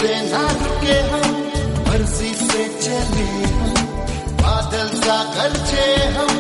से ना रुके हम, मर्जी से चले हम, बादल सा गरजे हम,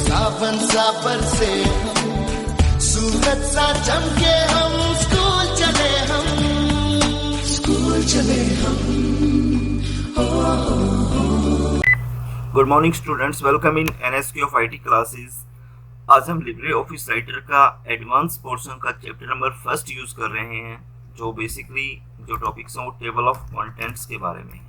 सावन सा बरसे हम, सूरज सा चमके हम, स्कूल चले हम, स्कूल चले हम। Good morning students, welcome in NSQ of IT classes. आज हम लिब्रे ऑफिस राइटर का एडवांस पोर्शन का चैप्टर नंबर फर्स्ट यूज कर रहे हैं, जो बेसिकली जो टॉपिक्स हैं वो टेबल ऑफ कंटेंट्स के बारे में है।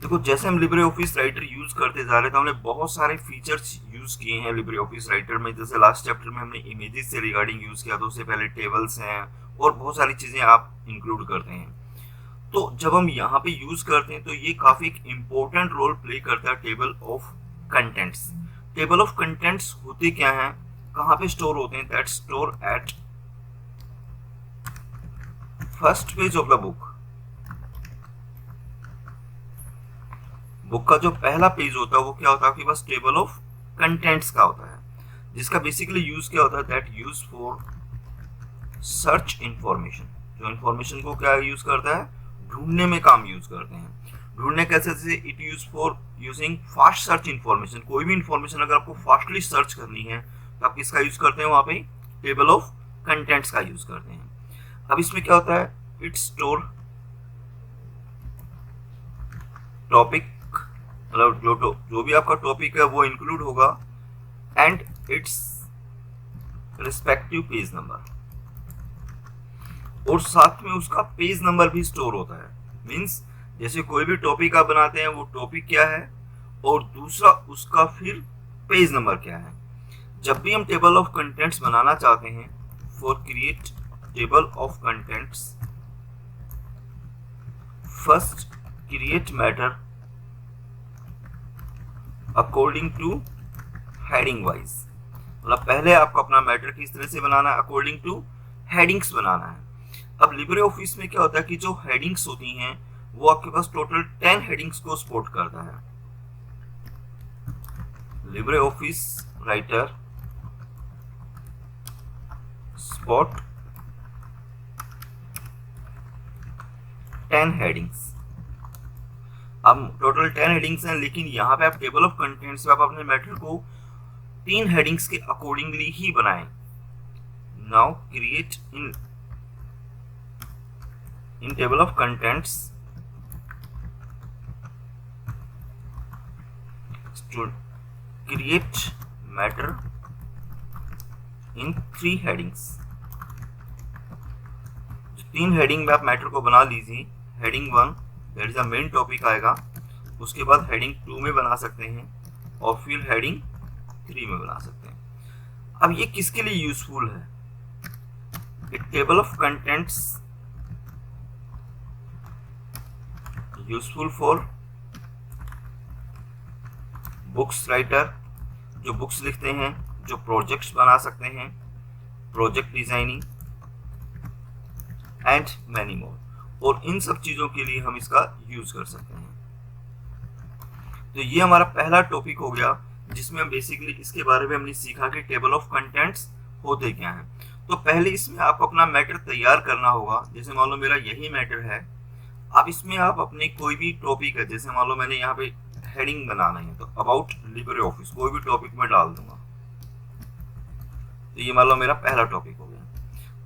देखो, जैसे हम लिब्रे ऑफिस राइटर यूज करते जा रहे थे, हमने बहुत सारे फीचर्स यूज किए हैं लिब्रे ऑफिस राइटर में। जैसे लास्ट चैप्टर में हमने इमेजेस से रिगार्डिंग यूज किया, तो उससे पहले टेबल्स हैं और बहुत सारी चीजें आप इंक्लूड करते हैं। तो जब हम यहाँ पे यूज करते हैं तो ये काफी एक इम्पोर्टेंट रोल प्ले करता है table of contents. Table of contents होते क्या हैं, कहाँ पे स्टोर होते हैं? That store at first page of the book. Book का जो पहला पेज होता है वो क्या होता है आपके पास? टेबल ऑफ कंटेंट्स का होता है, जिसका बेसिकली यूज क्या होता है? That use for search information. जो इंफॉर्मेशन को क्या यूज करता है? ढूंढने में काम यूज करते हैं। ढूंढने कैसे? जैसे it use for using fast search information. कोई भी इंफॉर्मेशन अगर आपको फास्टली सर्च करनी है तो आप किसका यूज करते हैं? वहां पे टेबल ऑफ कंटेंट्स का यूज करते हैं। अब इसमें क्या होता है? इट स्टोर टॉपिक, मतलब जो भी आपका टॉपिक है वो इंक्लूड होगा, and it's respective page number, और साथ में उसका पेज नंबर भी स्टोर होता है। मींस जैसे कोई भी टॉपिक आप बनाते हैं, वो टॉपिक क्या है और दूसरा उसका फिर पेज नंबर क्या है। जब भी हम टेबल ऑफ कंटेंट्स बनाना चाहते हैं, for create table of contents, first create matter according two heading wise. मतलब पहले आपको अपना मैटर किस तरह से बनाना है? अकॉर्डिंग टू हेडिंग्स बनाना है। अब लिब्रे ऑफिस में क्या होता है कि जो हेडिंग्स होती हैं वो आपके पास टोटल 10 हेडिंग्स को सपोर्ट करता है। Libre office writer support 10 headings. अब टोटल 10 हेडिंग्स हैं, लेकिन यहाँ पे आप टेबल ऑफ कंटेंट्स में आप अपने मैटर को 3 हेडिंग्स के अकॉर्डिंगली ही बनाएं। Now create in table of contents to create matter in 3 headings। 3 heading में आप मैटर को बना लीजिए। Heading 1 that is the main topic आएगा, उसके बाद हेडिंग 2 में बना सकते हैं, और फिर हेडिंग 3 में बना सकते हैं। अब ये किसके लिए यूजफुल है? Table of contents useful for books writer, जो बुक्स लिखते हैं, जो प्रोजेक्ट्स बना सकते हैं, project designing and many more. और इन सब चीजों के लिए हम इसका यूज कर सकते हैं। तो ये हमारा पहला टॉपिक हो गया, जिसमें हम बेसिकली इसके बारे में हमने सीखा कि टेबल ऑफ कंटेंट्स होते क्या हैं। तो पहले इसमें आपको अपना मैटर तैयार करना होगा। जैसे मान लो मेरा यही मैटर है, अब इसमें आप अपने कोई भी टॉपिक है, जैसे मान लो मैंने यहाँ पे हेडिंग बनाना है, तो अबाउट लिब्रे ऑफिस कोई भी टॉपिक में डाल दूंगा। तो ये मान लो मेरा पहला टॉपिक हो गया।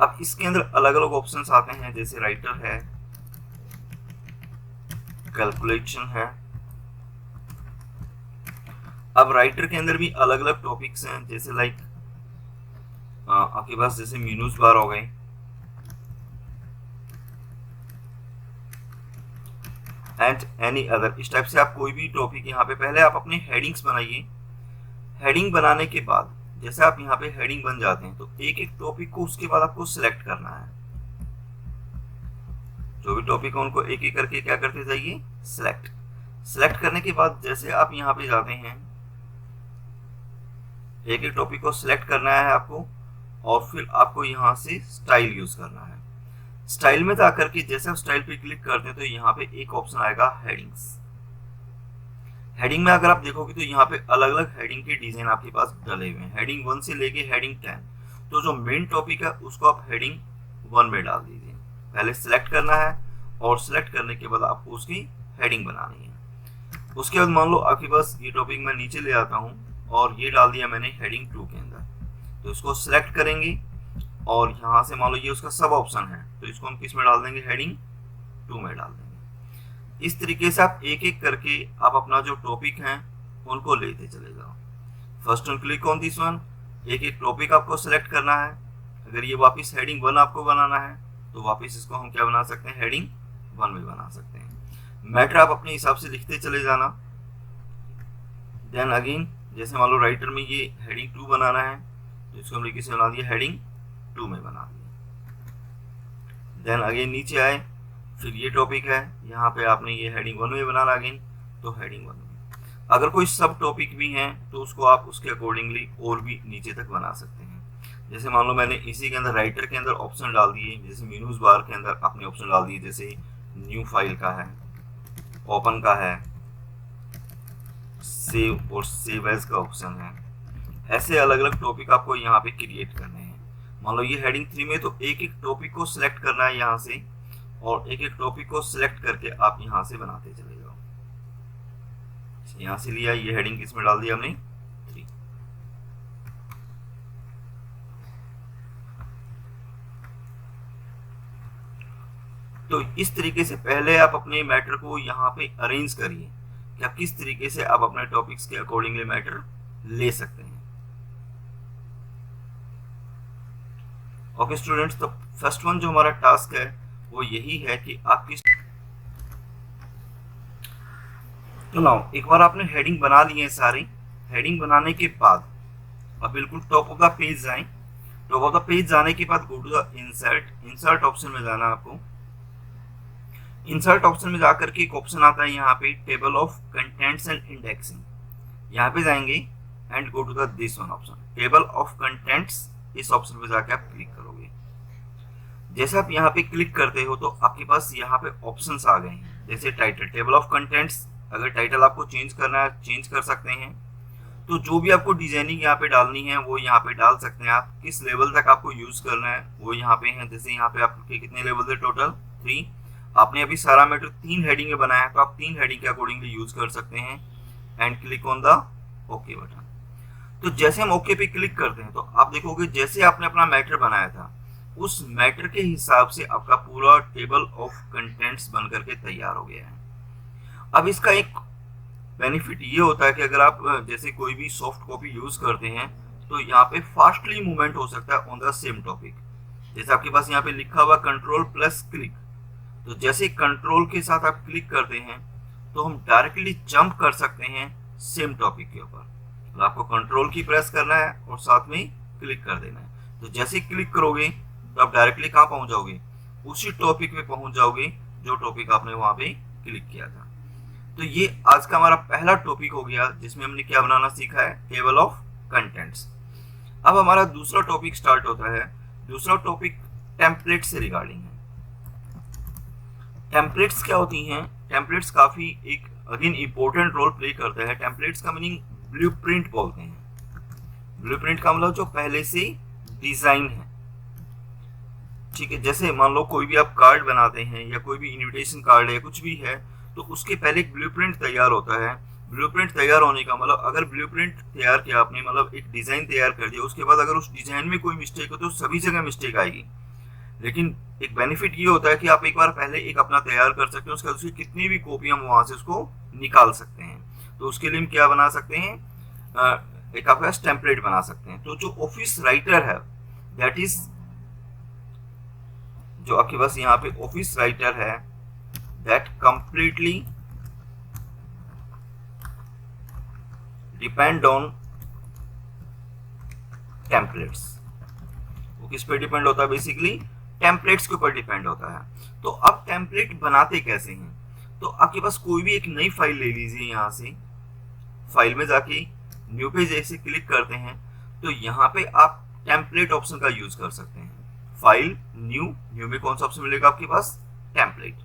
अब इसके अंदर अलग अलग ऑप्शंस आते हैं, जैसे राइटर है, कैलकुलेशन है। अब राइटर के अंदर भी अलग अलग टॉपिक्स हैं, जैसे लाइक आपके पास जैसे मीनूस बार हो गए, एंड एनी अदर। इस टाइप से आप कोई भी टॉपिक यहाँ पे पहले आप अपने हेडिंग्स बनाइए। हेडिंग बनाने के बाद जैसे आप यहाँ पे हेडिंग बन जाते हैं, तो एक एक टॉपिक को उसके बाद आपको सिलेक्ट करना है। जो भी टॉपिक है उनको एक एक करके क्या करते जाइए? सिलेक्ट करने के बाद जैसे आप यहाँ पे जाते हैं, एक एक टॉपिक को सिलेक्ट करना है आपको, और फिर आपको यहाँ से स्टाइल यूज करना है। स्टाइल में जाकर के जैसे आप स्टाइल पे क्लिक करते हैं तो यहाँ पे एक ऑप्शन आएगा हेडिंग्स। हेडिंग में अगर आप देखोगे तो यहाँ पे अलग अलग हेडिंग के डिजाइन आपके पास डले हुए हैं, हेडिंग 1 से लेके हेडिंग 10। तो जो मेन टॉपिक है उसको आप हेडिंग 1 में डाल दीजिए। पहले सिलेक्ट करना है और सिलेक्ट करने के बाद आपको उसकी हेडिंग बनानी है। उसके बाद मान लो आपके पास ये टॉपिक मैं नीचे ले आता हूँ और ये डाल दिया मैंने हेडिंग 2 के अंदर, तो इसको सिलेक्ट करेंगे और यहाँ से मान लो ये उसका सब ऑप्शन है, तो इसको हम किस में डाल देंगे, हेडिंग 2 में डाल देंगे। इस तरीके से आप एक एक करके आप अपना जो टॉपिक है उनको लेते चले जाओ। First one click on this one, एक एक टॉपिक आपको सिलेक्ट करना है। अगर ये वापस हेडिंग 1 आपको बनाना है तो वापस इसको हम क्या बना सकते हैं, हेडिंग 1 में बना सकते हैं। मैटर आप अपने हिसाब से लिखते चले जाना। देन अगेन जैसे मान लो राइटर में ये हेडिंग 2 बनाना है तो इसको हमने किसे बना दिया, हेडिंग 2 में बना दिया। देन अगेन नीचे आए, फिर ये टॉपिक है, यहाँ पे आपने ये हेडिंग 1 में बनाना अगेन, तो हेडिंग 1 में। अगर कोई सब टॉपिक भी हैं तो उसको आप उसके अकॉर्डिंगली और भी नीचे तक बना सकते हैं। जैसे मान लो मैंने इसी के अंदर राइटर के अंदर ऑप्शन डाल दिए, जैसे मेनूज बार के अंदर आपने ऑप्शन डाल दिए, जैसे न्यू फाइल का है, ओपन का है, सेव और सेव एज का ऑप्शन है। ऐसे अलग अलग टॉपिक आपको यहाँ पे क्रिएट करने हैं। मान लो ये हेडिंग 3 में, तो एक एक टॉपिक को सिलेक्ट करना है यहाँ से और एक एक टॉपिक को सिलेक्ट करके आप यहाँ से बनाते चले जाओ। यहाँ से लिया, ये हेडिंग किसमें डाल दिया हमने, 3। तो इस तरीके से पहले आप अपने मैटर को यहाँ पे अरेंज करिए कि आप किस तरीके से आप अपने टॉपिक्स के अकॉर्डिंगली मैटर ले सकते हैं। ओके स्टूडेंट्स, तो फर्स्ट वन जो हमारा टास्क है वो यही है कि आप किस, तो नाउ एक बार आपने हेडिंग बना लिए हैं सारे। हेडिंग बनाने के बाद अब बिल्कुल टॉप ऑफ द पेज जाएं। टॉप ऑफ द पेज जाने के बाद go to the insert option में जाना। आपको इंसर्ट ऑप्शन में जाकर के एक ऑप्शन आता है यहाँ पे, table of contents and indexing. यहाँ पे जाएंगे and go to the this one option, table of contents. इस ऑप्शन पे जाके आप क्लिक करोगे। जैसे आप यहाँ पे क्लिक करते हो तो आपके पास यहाँ पे ऑप्शंस आ गए हैं, जैसे टाइटल, टेबल ऑफ कंटेंट्स। अगर टाइटल आपको चेंज करना है चेंज कर सकते हैं। तो जो भी आपको डिजाइनिंग यहाँ पे डालनी है वो यहाँ पे डाल सकते हैं आप। किस लेवल तक आपको यूज करना है वो यहाँ पे है। जैसे यहाँ पे आपके कितने लेवल है, टोटल 3। आपने अभी सारा मैटर 3 हेडिंग में बनाया है तो आप 3 हेडिंग के अकॉर्डिंगली यूज कर सकते हैं। And click on the okay button. तो जैसे हम ओके पे क्लिक करते हैं तो आप देखोगे जैसे आपने अपना मैटर बनाया था उस मैटर के हिसाब से आपका पूरा टेबल ऑफ कंटेंट्स बन करके तैयार हो गया है। अब इसका एक बेनिफिट ये होता है कि अगर आप जैसे कोई भी सॉफ्ट कॉपी यूज करते हैं तो यहाँ पे फास्टली मूवमेंट हो सकता है ऑन द सेम टॉपिक। जैसे आपके पास यहाँ पे लिखा हुआ कंट्रोल प्लस क्लिक, तो जैसे कंट्रोल के साथ आप क्लिक करते हैं तो हम डायरेक्टली जंप कर सकते हैं सेम टॉपिक के ऊपर। तो आपको कंट्रोल की प्रेस करना है और साथ में क्लिक कर देना है। तो जैसे क्लिक करोगे तो आप डायरेक्टली कहाँ पहुंच जाओगे, उसी टॉपिक पे पहुंच जाओगे जो टॉपिक आपने वहां पे क्लिक किया था। तो ये आज का हमारा पहला टॉपिक हो गया जिसमें हमने क्या बनाना सीखा है, टेबल ऑफ कंटेंट्स। अब हमारा दूसरा टॉपिक स्टार्ट होता है। दूसरा टॉपिक टेम्पलेट से रिगार्डिंग है। टेम्पलेट्स क्या होती हैं? टेम्पलेट्स काफी एक अगेन इंपॉर्टेंट रोल प्ले करते हैं। टेम्पलेट्स का मीनिंग ब्लूप्रिंट बोलते हैं। ब्लूप्रिंट का मतलब जो पहले से डिजाइन है, ठीक है। जैसे मान लो कोई भी आप कार्ड बनाते हैं या कोई भी इनविटेशन कार्ड है, कुछ भी है, तो उसके पहले एक ब्लूप्रिंट तैयार होता है। ब्लूप्रिंट तैयार होने का मतलब अगर ब्लूप्रिंट तैयार किया आपने, मतलब एक डिजाइन तैयार कर दिया, उसके बाद अगर उस डिजाइन में कोई मिस्टेक हो तो सभी जगह मिस्टेक आएगी। लेकिन एक बेनिफिट ये होता है कि आप एक बार पहले एक अपना तैयार कर सकते हैं, उसके बाद उसकी कितनी भी कॉपी हम वहां से उसको निकाल सकते हैं। तो उसके लिए हम क्या बना सकते हैं, एक आपके पास टेम्पलेट बना सकते हैं। तो जो ऑफिस राइटर है, दैट इज जो आपके पास यहाँ पे ऑफिस राइटर है, that completely depend on templates. वो किस पे डिपेंड होता है? बेसिकली टेम्पलेट्स के ऊपर डिपेंड होता है। तो अब टेम्पलेट बनाते कैसे हैं? तो आपके पास कोई भी एक नई फाइल ले लीजिए। यहाँ से फाइल में जाके न्यू पे जैसे क्लिक करते हैं तो यहाँ पे आप टेम्पलेट ऑप्शन का यूज कर सकते हैं। फाइल न्यू में कौन सा ऑप्शन मिलेगा आपके पास? टेम्पलेट।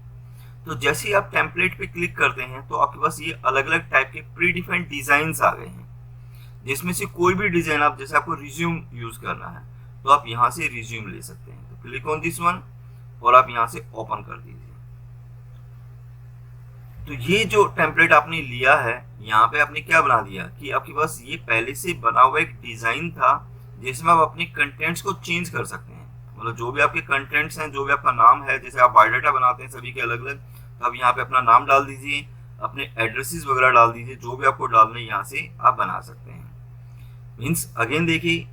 तो जैसे ही आप टेम्पलेट पे क्लिक करते हैं तो आपके पास ये अलग अलग टाइप के प्री डिफाइंड डिजाइन्स आ गए हैं, जिसमें से कोई भी डिजाइन आप, जैसे आपको रिज्यूम यूज करना है तो आप यहाँ से रिज्यूम ले सकते हैं। तो क्लिक ऑन दिस वन और आप यहाँ से ओपन कर दीजिए। तो ये जो टेम्पलेट आपने लिया है, यहाँ पे आपने क्या बना दिया कि आपके पास ये पहले से बना हुआ एक डिजाइन था जिसमें आप अपने कंटेंट्स को चेंज कर सकते हैं। मतलब जो भी आपके कंटेंट्स हैं, जो भी आपका नाम है, जैसे आप बायोडाटा बनाते हैं सभी के अलग अलग, तो आप यहाँ पे अपना नाम डाल दीजिए, अपने एड्रेसेस वगैरह डाल दीजिए, जो भी आपको डालना है यहाँ से आप बना सकते हैं। मीन्स अगेन देखिए,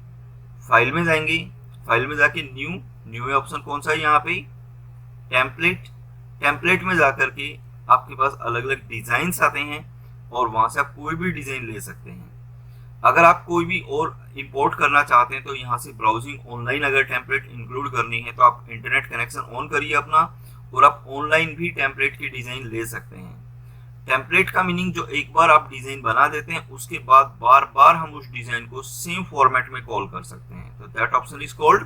फाइल में जाएंगे, फाइल में जाके न्यू ऑप्शन कौन सा है यहाँ पे, टेम्पलेट में जाकर के आपके पास अलग अलग डिजाइन्स आते हैं और वहां से आप कोई भी डिजाइन ले सकते हैं। अगर आप कोई भी और इंपोर्ट करना चाहते हैं तो यहाँ से ब्राउजिंग ऑनलाइन अगर टेम्पलेट इंक्लूड करनी है तो आप इंटरनेट कनेक्शन ऑन करिए अपना और आप ऑनलाइन भी टेम्पलेट की डिजाइन ले सकते हैं। टेम्पलेट का मीनिंग जो एक बार आप डिजाइन बना देते हैं उसके बाद बार बार हम उस डिजाइन को सेम फॉर्मेट में कॉल कर सकते हैं, तो that option is called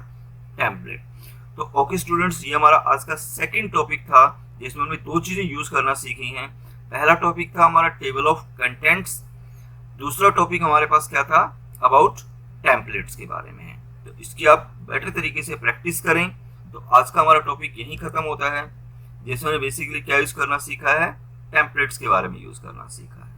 template. तो ओके स्टूडेंट्स, ये हमारा आज का सेकंड टॉपिक था जिसमें हमने दो चीजें यूज करना सीखी हैं। पहला टॉपिक था हमारा टेबल ऑफ कंटेंट्स, दूसरा टॉपिक हमारे पास क्या था, अबाउट टेम्पलेट्स के बारे में है। तो इसकी आप बेटर तरीके से प्रैक्टिस करें। तो आज का हमारा टॉपिक यहीं खत्म होता है जिसमें बेसिकली क्या यूज करना सीखा है, टेम्पलेट्स के बारे में यूज करना सीखा है।